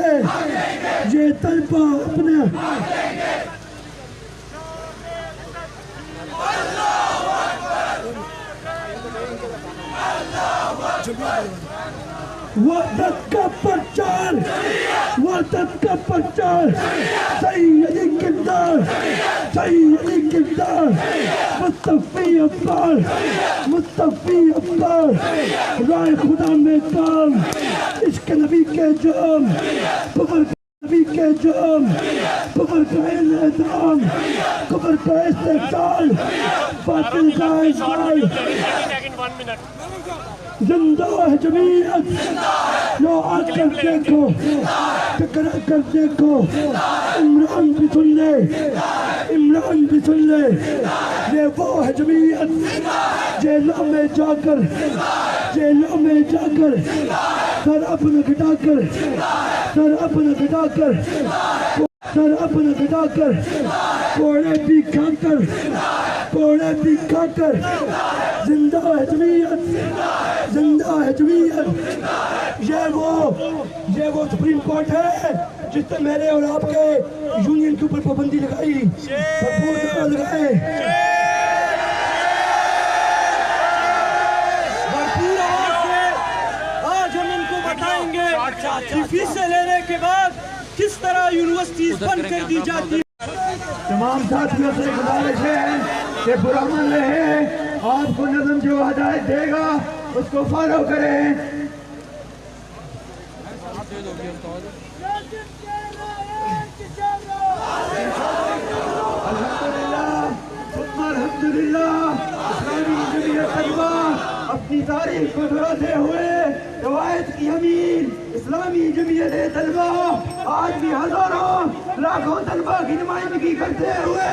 یہ طلبہ اپنے وحدت کا پرچار، وحدت کا پرچار، سیدی کردار، سیدی کردار، مصطفی ابطال، مصطفی ابطال، رائے خدا میں کام، عشق نبی کے جام، قبر نبی کے جام، قبر کا انعدام، قبر کا استحصال، باطل کا اشغال، زندہ ہے جمعیت، لو آ کر دیکھو، ٹکرا کر دیکھو، عمران بھی سن لے، عمران بھی سن لے، یہ وہ ہے جمعیت، جیلوں میں جا کر، جیلوں میں جا کر، سر اپنا گٹا کر، سر اپنا گٹا کر، سر اپنا گٹا کر، کوڑے بھی کھا کر، کوڑے بھی کھا کر، زندہ ہے جمعیت، زندہ ہے جمعیت، یہ وہ سپریم کورٹ ہے جس نے میرے اور آپ کے یونین کے اوپر پابندی لگائی، بھرپور نعرہ لگائے، بھرپور آواز سے آج ہم ان کو بتائیں گے کہ فیسیں لینے کے بعد کس طرح یونیورسٹیز بند کر دی جاتی۔ تمام ساتھیوں سے گزارش ہے کہ پرامن رہیں، آپ کو نظم جو ہدایت دے گا اس کو فالو کریں۔ الحمدللہ اسلامی جمعیت طلبہ اپنی تاریخ کو دہراتے ہوئے روایت کی امین اسلامی جمعیت طلبہ آج بھی ہزاروں لاکھوں طلبہ کی نمائندگی کرتے ہوئے